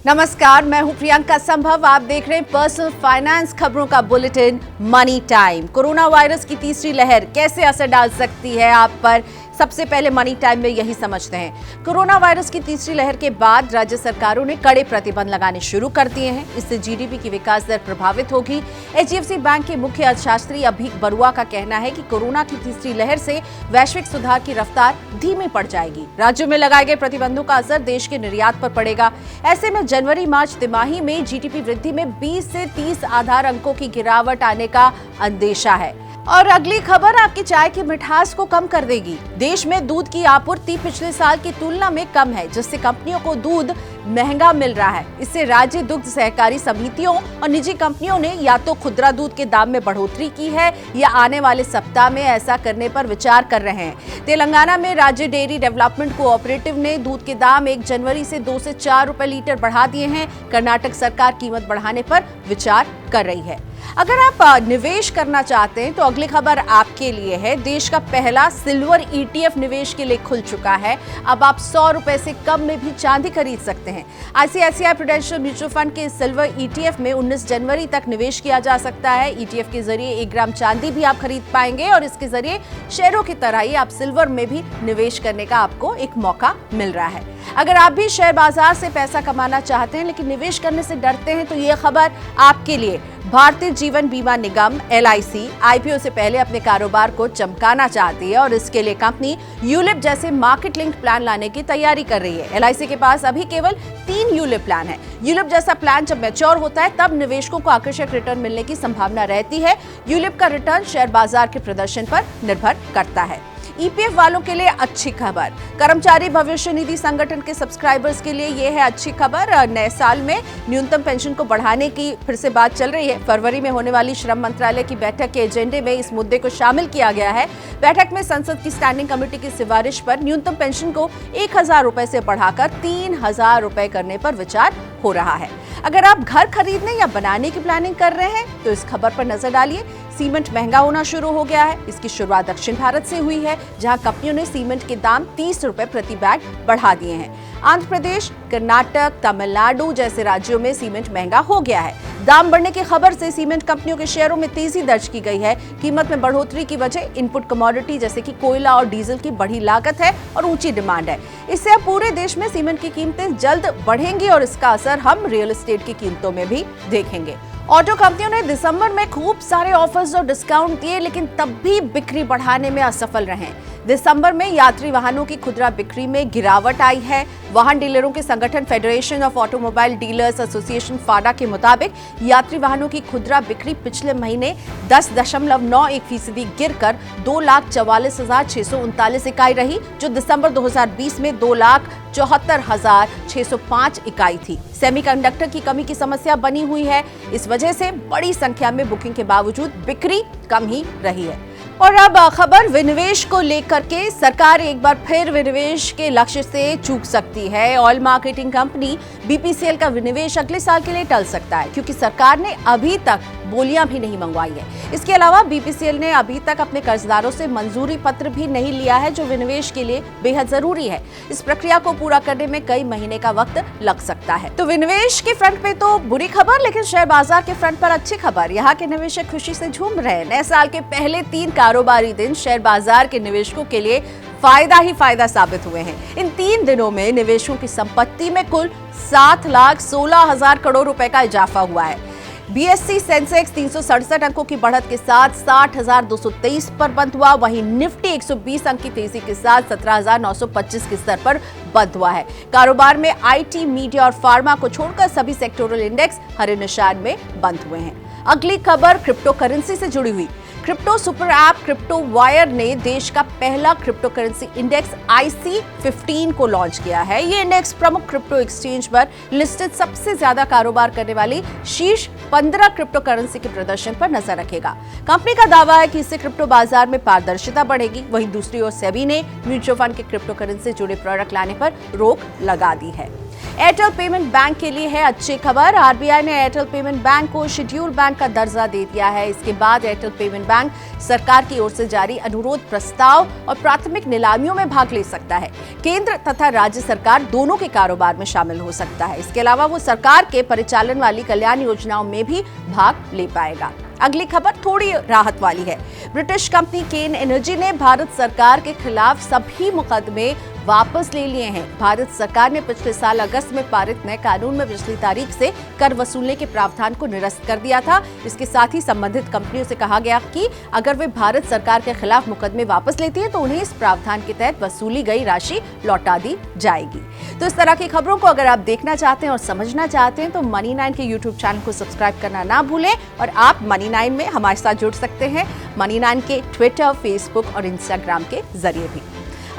नमस्कार, मैं हूं प्रियंका संभव। आप देख रहे हैं पर्सनल फाइनेंस खबरों का bulletin money time. Corona virus की तीसरी लहर कैसे असर डाल सकती है आप पर, सबसे पहले मनी टाइम में यही समझते हैं। कोरोना वायरस की तीसरी लहर के बाद राज्य सरकारों ने कड़े प्रतिबंध लगाने शुरू कर दिए हैं। इससे जीडीपी की विकास दर प्रभावित होगी। एचडीएफसी बैंक के मुख्य अर्थशास्त्री अभीक बरुआ का कहना है कि कोरोना की तीसरी लहर से वैश्विक सुधार की रफ्तार धीमी पड़ जाएगी। राज्यों में लगाए गए प्रतिबंधों का असर देश के निर्यात पर पड़ेगा। ऐसे में जनवरी मार्च तिमाही में जीडीपी वृद्धि में 20 से 30 आधार अंकों की गिरावट आने का अंदेशा है। और अगली खबर आपकी चाय की मिठास को कम कर देगी। देश में दूध की आपूर्ति पिछले साल की तुलना में कम है, जिससे कंपनियों को दूध महंगा मिल रहा है। इससे राज्य दुग्ध सहकारी समितियों और निजी कंपनियों ने या तो खुदरा दूध के दाम में बढ़ोतरी की है या आने वाले सप्ताह में ऐसा करने पर विचार कर रहे हैं। तेलंगाना में राज्य डेयरी डेवलपमेंट कोऑपरेटिव ने दूध के दाम 1 जनवरी से 2 से 4 रुपए लीटर बढ़ा दिए हैं। कर्नाटक सरकार कीमत बढ़ाने पर विचार कर रही है। अगर आप निवेश करना चाहते हैं तो अगली खबर आपके लिए है। देश का पहला सिल्वर ईटीएफ निवेश के लिए खुल चुका है। अब आप 100 रुपए से कम में भी चांदी खरीद सकते हैं। आईसीआईसीआई प्रूडेंशियल म्यूचुअल फंड के सिल्वर ईटीएफ में 19 जनवरी तक निवेश किया जा सकता है। ईटीएफ के जरिए 1 ग्राम चांदी भी आप खरीद पाएंगे और इसके जरिए शेयरों की तरह ही आप सिल्वर में भी निवेश करने का आपको एक मौका मिल रहा है। अगर आप भी शेयर बाजार से पैसा कमाना चाहते हैं लेकिन निवेश करने से डरते हैं तो ये खबर आपके लिए। भारतीय जीवन बीमा निगम एलआईसी आईपीओ से पहले अपने कारोबार को चमकाना चाहती है और इसके लिए कंपनी यूलिप जैसे मार्केट लिंक्ड प्लान लाने की तैयारी कर रही है। एलआईसी के पास अभी केवल 3 यूलिप प्लान है। यूलिप जैसा प्लान जब मैच्योर होता है तब निवेशकों को आकर्षक रिटर्न मिलने की संभावना रहती है। यूलिप का रिटर्न शेयर बाजार के प्रदर्शन पर निर्भर करता है। ईपीएफ वालों के लिए अच्छी खबर। कर्मचारी भविष्य निधि संगठन के सब्सक्राइबर्स के लिए यह है अच्छी खबर। नए साल में न्यूनतम पेंशन को बढ़ाने की फिर से बात चल रही है। फरवरी में होने वाली श्रम मंत्रालय की बैठक के एजेंडे में इस मुद्दे को शामिल किया गया है। बैठक में संसद की स्टैंडिंग कमेटी की सिफारिश पर न्यूनतम पेंशन को 1,000 रुपए से बढ़ाकर 3,000 रुपए करने पर विचार हो रहा है। अगर आप घर खरीदने या बनाने की प्लानिंग कर रहे हैं तो इस खबर पर नजर डालिए। सीमेंट महंगा होना शुरू हो गया है। इसकी शुरुआत दक्षिण भारत से हुई है, जहां कंपनियों ने सीमेंट के दाम 30 रुपए प्रति बैग बढ़ा दिए हैं। आंध्र प्रदेश, कर्नाटक, तमिलनाडु जैसे राज्यों में सीमेंट महंगा हो गया है। दाम बढ़ने की खबर से सीमेंट कंपनियों के शेयरों में तेजी दर्ज की गई है। कीमत में बढ़ोतरी की वजह इनपुट कमोडिटी जैसे कि कोयला और डीजल की बढ़ी लागत है और ऊंची डिमांड है। इससे अब पूरे देश में सीमेंट की कीमतें जल्द बढ़ेंगी और इसका असर हम रियल एस्टेट की कीमतों में भी देखेंगे। ऑटो कंपनियों ने दिसंबर में खूब सारे ऑफर्स और डिस्काउंट दिए, लेकिन तब भी बिक्री बढ़ाने में असफल रहे। दिसंबर में यात्री वाहनों की खुदरा बिक्री में गिरावट आई है। वाहन डीलरों के संगठन federation of automobile dealers association FADA के मुताबिक यात्री वाहनों की खुदरा बिक्री पिछले महीने 10.91% गिरकर 2,44,639 इकाई रही, जो दिसंबर 2020 में 2,74,605 इकाई थी। सेमीकंडक्टर की कमी की समस्या बनी हुई है। इस वजह से बड़ी संख्या में बुकिंग के बावजूद बिक्री कम ही रही है। और अब खबर विनिवेश को लेकर के। सरकार एक बार फिर विनिवेश के लक्ष्य से चूक सकती है। ऑयल मार्केटिंग कंपनी बीपीसीएल का विनिवेश अगले साल के लिए टल सकता है, क्योंकि सरकार ने अभी तक बोलियां भी नहीं मंगवाई है। इसके अलावा बीपीसीएल ने अभी तक अपने कर्जदारों से मंजूरी पत्र भी नहीं लिया है, जो विनिवेश के लिए बेहद जरूरी है। इस प्रक्रिया को पूरा करने में कई महीने का वक्त लग सकता है। तो विनिवेश के फ्रंट पे तो बुरी खबर, लेकिन शेयर बाजार के फ्रंट पर अच्छी खबर। यहाँ के निवेशक खुशी से झूम रहे हैं। नए साल के पहले 3 कारोबारी दिन शेयर बाजार के निवेशकों के लिए फायदा ही फायदा साबित हुए हैं। इन 3 दिनों में निवेशकों की संपत्ति में कुल 7,16,000 करोड़ रुपए का इजाफा हुआ है। बीएसई सेंसेक्स 367 अंकों की बढ़त के साथ 60,223 पर बंद हुआ। वहीं निफ्टी 120 अंक की तेजी के साथ 17,925 के स्तर पर बंद हुआ है। कारोबार में आईटी, मीडिया और फार्मा को छोड़कर सभी सेक्टोरल इंडेक्स हरे निशान में बंद हुए हैं। अगली खबर क्रिप्टो करेंसी से जुड़ी हुई। Crypto super app crypto wire ने देश का पहला क्रिप्टो करेंसी इंडेक्स IC15 को लॉन्च किया है। ये इंडेक्स प्रमुख क्रिप्टो एक्सचेंज पर लिस्टेड सबसे ज्यादा कारोबार करने वाली शीर्ष 15 क्रिप्टो करेंसी के प्रदर्शन पर नजर रखेगा। कंपनी का दावा है कि इससे क्रिप्टो बाजार में पारदर्शिता बढ़ेगी। वहीं दूसरी ओर सेबी ने म्यूचुअल फंड के क्रिप्टो करेंसी से जुड़े प्रोडक्ट लाने पर रोक लगा दी है। एयरटेल पेमेंट बैंक के लिए है अच्छी खबर। आरबीआई ने एयरटेल पेमेंट बैंक को शेड्यूल बैंक का दर्जा दे दिया है। इसके बाद एयरटेल पेमेंट बैंक सरकार की ओर से जारी अनुरोध प्रस्ताव और प्राथमिक नीलामियों में भाग ले सकता है। केंद्र तथा राज्य सरकार दोनों के कारोबार में शामिल हो सकता है। इसके अलावा वो सरकार के परिचालन वाली कल्याण योजनाओं में भी भाग ले पाएगा। अगली खबर थोड़ी राहत वाली है। ब्रिटिश कंपनी केन एनर्जी ने भारत सरकार के खिलाफ सभी मुकदमे वापस ले लिए हैं। भारत सरकार ने पिछले साल अगस्त में पारित नए कानून में पिछली तारीख से कर वसूलने के प्रावधान को निरस्त कर दिया था। इसके साथ ही संबंधित कंपनियों से कहा गया कि अगर वे भारत सरकार के खिलाफ मुकदमे वापस लेती है तो उन्हें इस प्रावधान के तहत वसूली गई राशि लौटा दी जाएगी। तो इस तरह की खबरों को अगर आप देखना चाहते हैं और समझना चाहते हैं तो मनी 9 के यूट्यूब चैनल को सब्सक्राइब करना ना भूलें और आप मनी 9 में हमारे साथ जुड़ सकते हैं मनी 9 के ट्विटर, फेसबुक और इंस्टाग्राम के जरिए भी।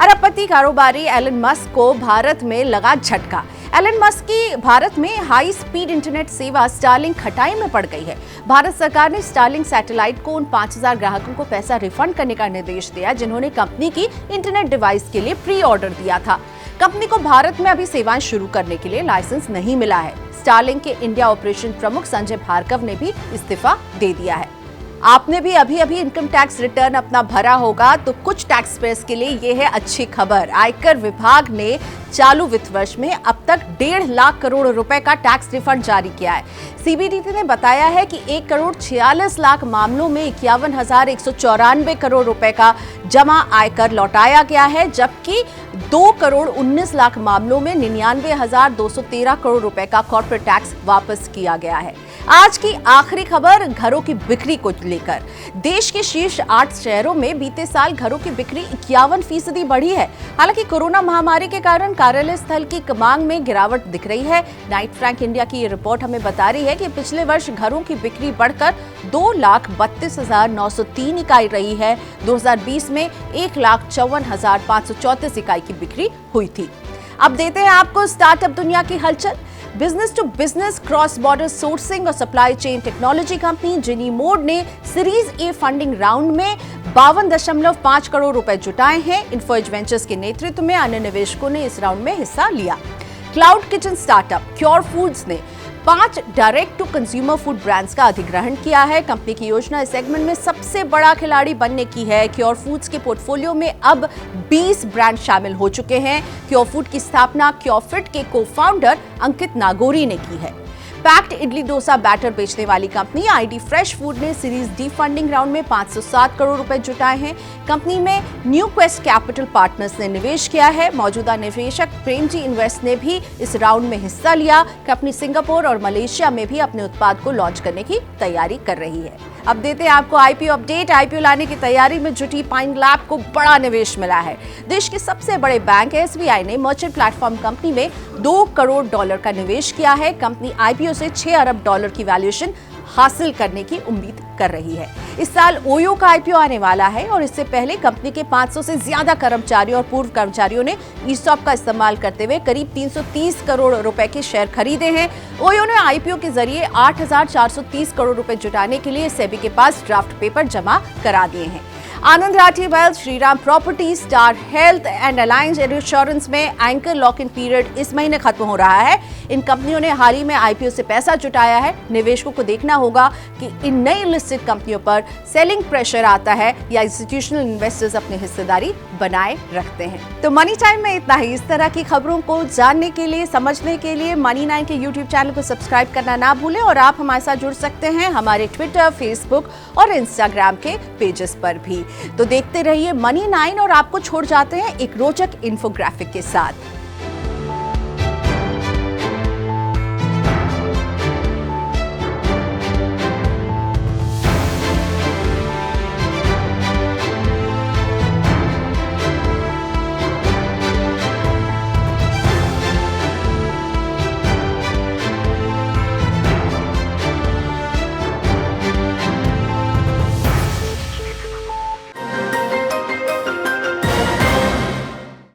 अरबपति कारोबारी एलन मस्क को भारत में लगा झटका। एलन मस्क की भारत में हाई स्पीड इंटरनेट सेवा स्टारलिंक खटाई में पड़ गई है। भारत सरकार ने स्टारलिंक सैटेलाइट को उन 5000 ग्राहकों को पैसा रिफंड करने का निर्देश दिया जिन्होंने कंपनी की इंटरनेट डिवाइस के लिए प्री ऑर्डर दिया था। कंपनी को भारत में अभी सेवाएं शुरू करने के लिए लाइसेंस नहीं मिला है। स्टारलिंक के इंडिया ऑपरेशन प्रमुख संजय भार्गव ने भी इस्तीफा दे दिया है। आपने भी अभी इनकम टैक्स रिटर्न अपना भरा होगा तो कुछ टैक्स पेयर्स के लिए ये है अच्छी खबर। आयकर विभाग ने चालू वित्त वर्ष में अब तक 1.5 लाख करोड़ रुपए का टैक्स रिफंड जारी किया है। सीबीडीटी ने बताया है कि 1 करोड़ 46 लाख मामलों में 51,194 करोड़ रुपए का जमा आयकर लौटाया गया है, जबकि 2 करोड़ 19 लाख मामलों में 99,213 करोड़ रुपए का कॉर्पोरेट टैक्स वापस किया गया है। आज की आखिरी खबर घरों की बिक्री को लेकर। देश के शीर्ष 8 शहरों में बीते साल घरों की बिक्री 51% बढ़ी है। हालांकि कोरोना महामारी के कारण कार्यालय स्थल की मांग में गिरावट दिख रही है। नाइट फ्रैंक इंडिया की ये रिपोर्ट हमें बता रही है कि पिछले वर्ष घरों की बिक्री बढ़कर 2,32,903 इकाई रही है। 2020 में 1,54,534 इकाई की बिक्री हुई थी। अब देते हैं आपको स्टार्टअप दुनिया की हलचल। Business to business cross border sourcing और सप्लाई चेन टेक्नोलॉजी कंपनी जिनीमोड ने सीरीज ए फंडिंग राउंड में 52.5 करोड़ रुपए जुटाए हैं। इन्फोएज वेंचर्स के नेतृत्व में अन्य निवेशकों ने इस राउंड में हिस्सा लिया। Cloud kitchen startup Cure Foods ने 5 direct to consumer food brands का अधिग्रहण किया है। कंपनी की योजना इस सेगमेंट में सबसे बड़ा खिलाड़ी बनने की है। क्योर फूड्स के पोर्टफोलियो में अब 20 ब्रांड शामिल हो चुके हैं। क्योर फूड की स्थापना क्योरफिट के को-फाउंडर अंकित नागोरी ने की है। पैक्ड इडली डोसा बैटर बेचने वाली कंपनी आईडी फ्रेश फूड ने सीरीज डी फंडिंग राउंड में 507 करोड़ रुपए जुटाए हैं। कंपनी में न्यू क्वेस्ट कैपिटल पार्टनर्स ने निवेश किया है। मौजूदा निवेशक प्रेमजी इन्वेस्ट ने भी इस राउंड में हिस्सा लिया। कंपनी सिंगापुर और मलेशिया में भी अपने उत्पाद को लॉन्च करने की तैयारी कर रही है। अब देते हैं आपको आईपीओ अपडेट। आईपीओ लाने की तैयारी में जुटी पाइन लैब को बड़ा निवेश मिला है। देश के सबसे बड़े बैंक एसबीआई ने मर्चेंट प्लेटफॉर्म कंपनी में $2 करोड़ का निवेश किया है। कंपनी आईपीओ से $6 अरब की वैल्यूएशन हासिल करने की उम्मीद कर रही है। इस साल ओयो का आईपीओ आने वाला है और इससे पहले कंपनी के 500 से ज्यादा कर्मचारियों और पूर्व कर्मचारियों ने ईसॉप का इस्तेमाल करते हुए करीब 330 करोड़ रुपए के शेयर खरीदे हैं। ओयो ने आईपीओ के जरिए 8,430 करोड़ रुपए जुटाने के लिए सेबी के पास ड्राफ्ट पेपर जमा करा दिए हैं। Anand Rathi wealth, Shriram property, star health and Allianz insurance में एंकर लॉक इन पीरियड इस महीने खत्म हो रहा है। इन कंपनियों ने हाल ही में आईपीओ से पैसा जुटाया है। निवेशकों को देखना होगा कि इन नई लिस्टेड कंपनियों पर सेलिंग प्रेशर आता है या इंस्टीट्यूशनल इन्वेस्टर्स अपनी हिस्सेदारी बनाए रखते हैं। तो मनी टाइम में इतना ही। इस तरह की खबरों को जानने के लिए, समझने के लिए मनी 9 के यूट्यूब चैनल को सब्सक्राइब करना ना भूलें और आप हमारे साथ जुड़ सकते हैं हमारे ट्विटर, फेसबुक और इंस्टाग्राम के पेजेस पर भी। तो देखते रहिए मनी 9 और आपको छोड़ जाते हैं एक रोचक इन्फोग्राफिक के साथ।